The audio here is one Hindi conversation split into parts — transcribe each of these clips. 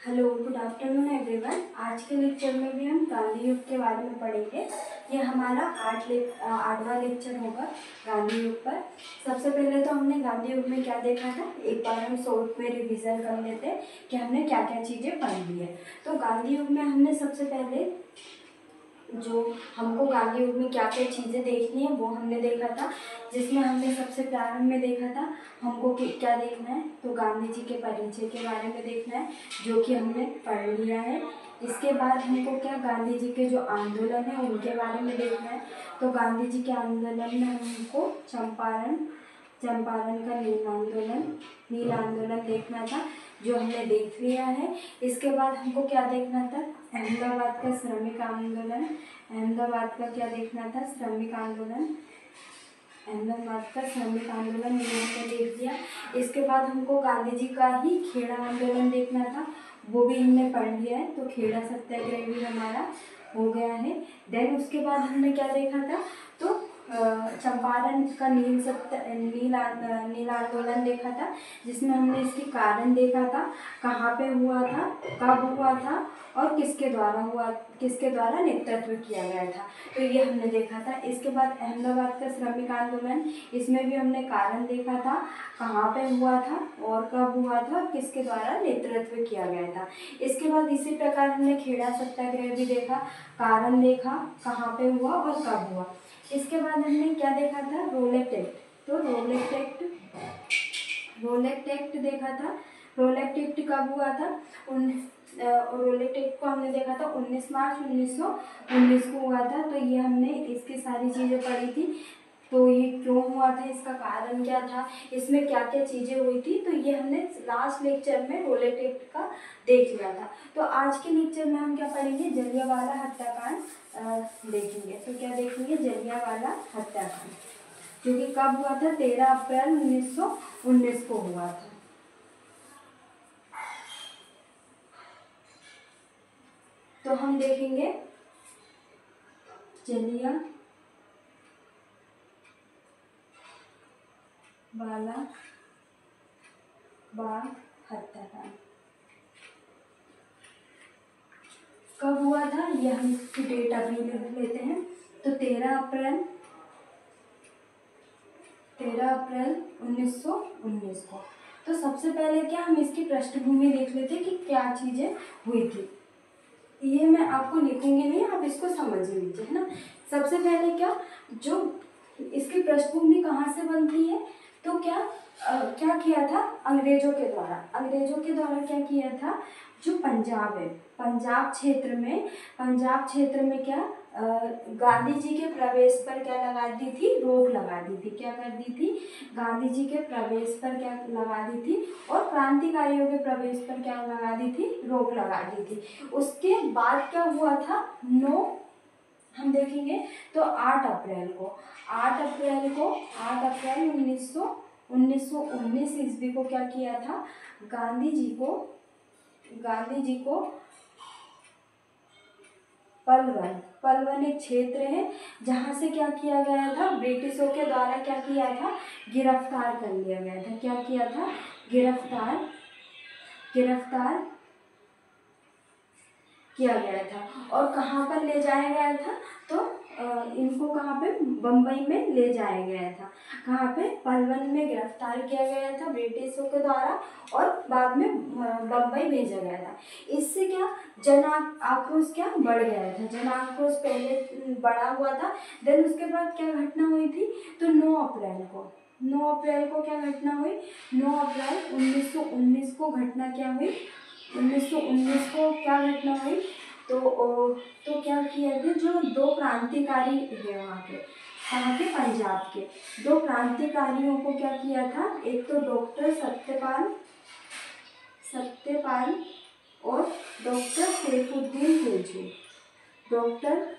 Hello, good afternoon everyone. आज के लेक्चर में भी हम गांधी युग के बारे में पढ़ेंगे। ये हमारा आठवां लेक्चर होगा गांधी युग पर। सबसे पहले तो हमने गांधी युग में क्या देखा था, एक बार हम शॉर्ट में रिवीजन कर लेते हैं कि हमने क्या क्या चीज़ें पढ़ ली है। तो गांधी युग में हमने सबसे पहले जो हमको गांधी युग में क्या क्या चीज़ें देखनी है वो हमने देखा था, जिसमें हमने सबसे प्रारंभ में देखा था हमको क्या देखना है, तो गांधी जी के परिचय के बारे में देखना है, जो कि हमने पढ़ लिया है। इसके बाद हमको क्या गांधी जी के जो आंदोलन है उनके बारे में देखना है। तो गांधी जी के आंदोलन में हमको चंपारण का नील आंदोलन देखना था, जो हमने देख लिया है। इसके बाद हमको क्या देखना था, अहमदाबाद का श्रमिक आंदोलन। अहमदाबाद का क्या देखना था, श्रमिक आंदोलन। अहमदाबाद का श्रमिक आंदोलन ये हमने देख लिया। इसके बाद हमको गांधी जी का ही खेड़ा आंदोलन देखना था, वो भी हमने पढ़ लिया है। तो खेड़ा सत्याग्रह भी हमारा हो गया है। देन उसके बाद हमने क्या देखा था, तो चंपारण का नील आंदोलन देखा था, जिसमें हमने इसके कारण देखा था, कहाँ पे हुआ था, कब हुआ था और किसके द्वारा नेतृत्व किया गया था। तो ये हमने देखा था। इसके बाद अहमदाबाद का श्रमिक आंदोलन, इसमें भी हमने कारण देखा था, कहाँ पे हुआ था और कब हुआ था और किसके द्वारा नेतृत्व किया गया था। इसके बाद इसी प्रकार हमने खेड़ा सत्याग्रह भी देखा, कारण देखा, कहाँ पे हुआ और कब हुआ। इसके बाद हमने क्या देखा था, रोलेट एक्ट। तो रोलेट एक्ट देखा था। रोलेट एक्ट कब हुआ था, रोलेट एक्ट को हमने देखा था 19 मार्च 1919 को हुआ था। तो ये हमने इसकी सारी चीज़ें पढ़ी थी। तो ये क्यों हुआ था, इसका कारण क्या था, इसमें क्या क्या चीज़ें हुई थी, तो ये हमने लास्ट लेक्चर में रोलेट एक्ट का देख लिया था। तो आज के लेक्चर में हम क्या पढ़ेंगे, जलियांवाला हत्याकांड देखेंगे। तो क्या देखेंगे, जलियांवाला हत्याकांड, जो कि कब हुआ था, 13 अप्रैल 1919 को हुआ था। तो हम देखेंगे जलियांवाला बाग हत्याकांड कब हुआ था, यह हम इसकी डेट अभी लिख लेते हैं। तो 13 अप्रैल 1919 को। तो सबसे पहले क्या हम इसकी पृष्ठभूमि देख लेते हैं कि क्या चीज़ें हुई थी। ये मैं आपको लिखूंगी नहीं, आप इसको समझ लीजिए, है ना। सबसे पहले क्या, जो इसकी पृष्ठभूमि कहाँ से बनती है, तो क्या किया था अंग्रेजों के द्वारा क्या किया था, जो पंजाब है, पंजाब क्षेत्र में क्या गांधी जी के प्रवेश पर क्या लगा दी थी, रोक लगा दी थी। क्या कर दी थी, गांधी जी के प्रवेश पर क्या लगा दी थी और क्रांतिकारियों के प्रवेश पर क्या लगा दी थी, रोक लगा दी थी। उसके बाद क्या हुआ था, हम देखेंगे तो 8 अप्रैल 1919 ईस्वी को क्या किया था, गांधी जी को पलवल एक क्षेत्र है जहाँ से क्या किया गया था, ब्रिटिशों के द्वारा क्या किया था, गिरफ्तार कर लिया गया था। क्या किया था, गिरफ्तार किया गया था। और कहाँ पर ले जाया गया था, तो इनको कहाँ पे, बम्बई में ले जाया गया था। कहाँ पे, पलवल में गिरफ्तार किया गया था ब्रिटिशों के द्वारा और बाद में बम्बई भेजा गया था। इससे क्या जन आक्रोश क्या बढ़ गया था, जन आक्रोश पहले बढ़ा हुआ था। देन उसके बाद क्या घटना हुई थी, तो 9 अप्रैल को क्या घटना हुई, 9 अप्रैल 1919 को घटना क्या हुई, 1919 को क्या घटना हुई, तो क्या किया था, जो 2 क्रांतिकारी है वहाँ के, पंजाब के 2 क्रांतिकारियों को क्या किया था, एक तो डॉक्टर सत्यपाल और डॉक्टर सैफुद्दीन खिलजी। डॉक्टर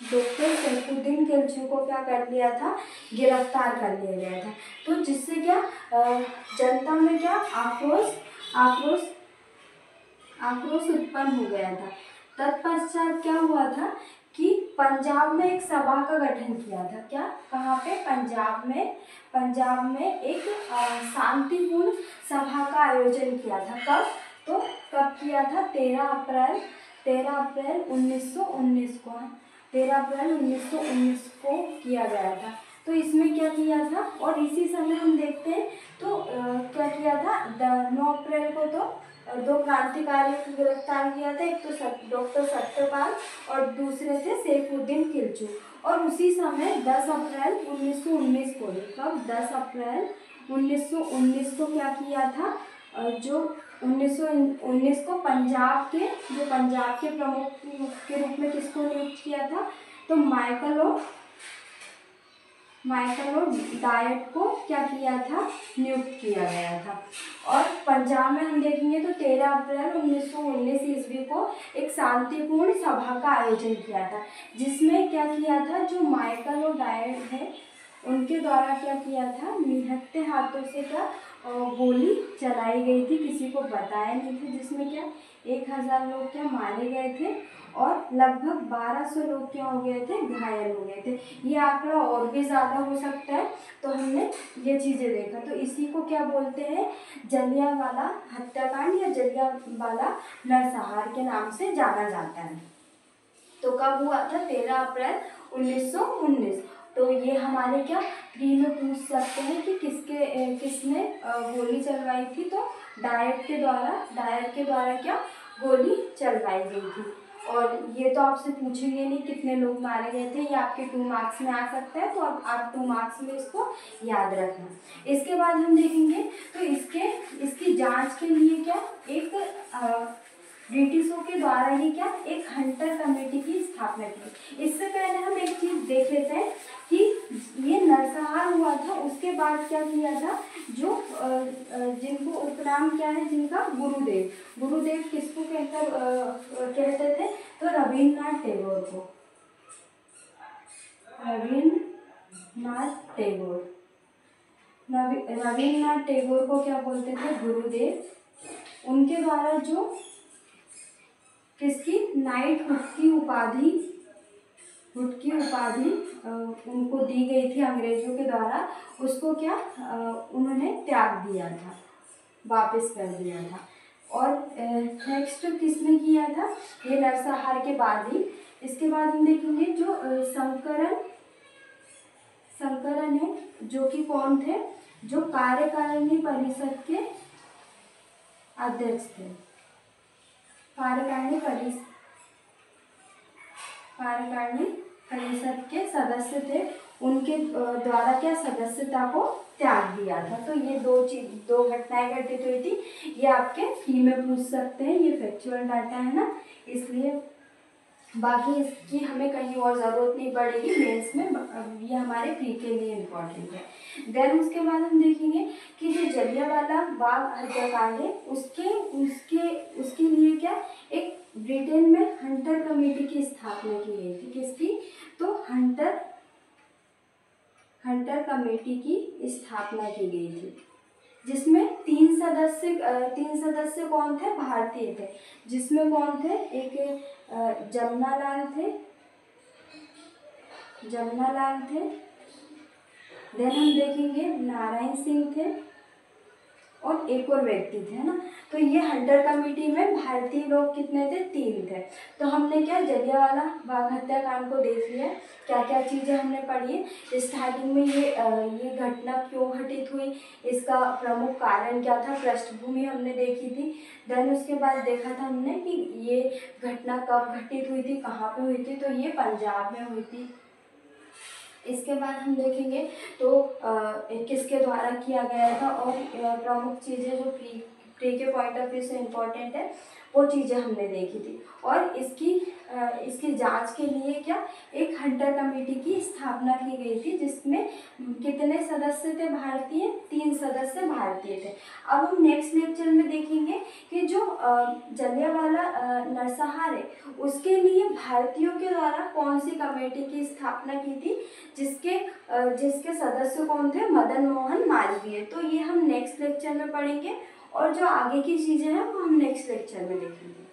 सैफुद्दीन खिलजी को क्या कर लिया था, गिरफ्तार कर लिया गया था। तो जिससे क्या जनता में क्या आक्रोश उत्पन्न हो गया था। तत्पश्चात क्या हुआ था कि पंजाब में एक सभा का गठन किया था। क्या, कहाँ पे, पंजाब में एक शांतिपूर्ण सभा का आयोजन किया था। कब, तो कब किया था, 13 अप्रैल 1919 को, 13 अप्रैल 1919 को किया गया था। तो इसमें क्या किया था, और इसी समय हम देखते हैं तो क्या किया था, 9 अप्रैल को तो 2 क्रांतिकारियों को गिरफ्तार किया था। एक तो डॉक्टर सत्यपाल और दूसरे थे सैफुद्दीन किलचू। और उसी समय 10 अप्रैल 1919 को, कब, 10 अप्रैल 1919 को क्या किया था, जो 1919 को पंजाब के प्रमुख के रूप में किसको नियुक्त किया था, तो माइकल और डायट को क्या किया था, नियुक्त किया गया था। और पंजाब में हम देखेंगे तो 13 अप्रैल 1919 ईस्वी को एक शांतिपूर्ण सभा का आयोजन किया था, जिसमें क्या किया था, जो माइकल और डायट है उनके द्वारा क्या किया था, निहत्थे हाथों से क्या गोली चलाई गई थी, किसी को बताया नहीं था, जिसमें क्या 1000 लोग क्या मारे गए थे और लगभग 1200 लोग क्या हो गए थे, घायल हो गए थे। ये आंकड़ा और भी ज़्यादा हो सकता है, तो हमने ये चीज़ें देखा। तो इसी को क्या बोलते हैं, जलियांवाला हत्याकांड या जलियांवाला नरसंहार के नाम से जाना जाता है। तो कब हुआ था, 13 अप्रैल 1919। तो ये हमारे क्या प्री में पूछ सकते हैं कि किसने गोली चलवाई थी, तो डायट के द्वारा क्या गोली चलवाई गई थी। और ये तो आपसे पूछेंगे नहीं कितने लोग मारे गए थे, ये आपके 2 मार्क्स में आ सकता है, तो आप 2 मार्क्स में इसको याद रखना। इसके बाद हम देखेंगे तो इसकी जांच के लिए क्या एक ब्रिटिशों के द्वारा ही क्या एक हंटर कमेटी की स्थापना की। इससे पहले हम एक चीज देख लेते हैं कि ये नरसंहार हुआ था, उसके बाद क्या किया था, जो जिनको उपनाम क्या है, जिनका गुरुदेव किसको कहते थे, तो रविन्द्रनाथ टैगोर को क्या बोलते थे, गुरुदेव। उनके द्वारा जो किसकी नाइटहुड की उपाधि उनको दी गई थी अंग्रेजों के द्वारा, उसको क्या उन्होंने त्याग दिया था, वापस कर दिया था। और नेक्स्ट किसने किया था, ये नरसंहार के बाद ही। इसके बाद हम देखेंगे जो शंकरन है, जो कि कौन थे, जो कार्यकारिणी परिषद के अध्यक्ष थे, कार्यकारिणी परिषद के सदस्य थे। उनके द्वारा क्या सदस्यता को त्याग दिया था। तो ये दो घटनाएं घटित हुई थी। ये आपके प्री में पूछ सकते हैं, ये फैक्चुअल डाटा है ना, इसलिए बाकी इसकी हमें कहीं और ज़रूरत नहीं पड़ेगी मेंस में, ये हमारे प्री के लिए इम्पोर्टेंट है। देन उसके बाद हम देखेंगे कि जो जलियांवाला बाग हत्याकांड है उसके लिए क्या एक ब्रिटेन में हंटर कमेटी की स्थापना की गई थी। किसकी, तो हंटर कमेटी की स्थापना की गई थी, जिसमें 3 सदस्य कौन थे, भारतीय थे, जिसमें कौन थे, एक जमनालाल थे। देन हम देखेंगे नारायण सिंह थे और एक और व्यक्ति थे, है ना। तो ये हंटर कमेटी में भारतीय लोग कितने थे, 3 थे। तो हमने क्या जलियांवाला बाग हत्याकांड को देख लिया, क्या क्या चीज़ें हमने पढ़ी है। स्टार्टिंग में ये घटना क्यों घटित हुई, इसका प्रमुख कारण क्या था, पृष्ठभूमि हमने देखी थी। देन उसके बाद देखा था हमने कि ये घटना कब घटित हुई थी, कहाँ पे हुई थी, तो ये पंजाब में हुई थी। इसके बाद हम देखेंगे तो किसके द्वारा किया गया था, और प्रमुख चीज़ें जो प्री के पॉइंट ऑफ व्यू से इम्पोर्टेंट है वो चीज़ें हमने देखी थी। और इसकी जांच के लिए क्या एक हंटर कमेटी की स्थापना की गई थी, जिसमें कितने सदस्य थे भारतीय, 3 सदस्य भारतीय थे। अब हम नेक्स्ट लेक्चर में देखेंगे कि जो जलियांवाला नरसंहार है उसके लिए भारतीयों के द्वारा कौन सी कमेटी की स्थापना की थी, जिसके सदस्य कौन थे, मदन मोहन मालवीय। तो ये हम नेक्स्ट लेक्चर में पढ़ेंगे, और जो आगे की चीज़ें हैं वो हम नेक्स्ट लेक्चर में देखेंगे।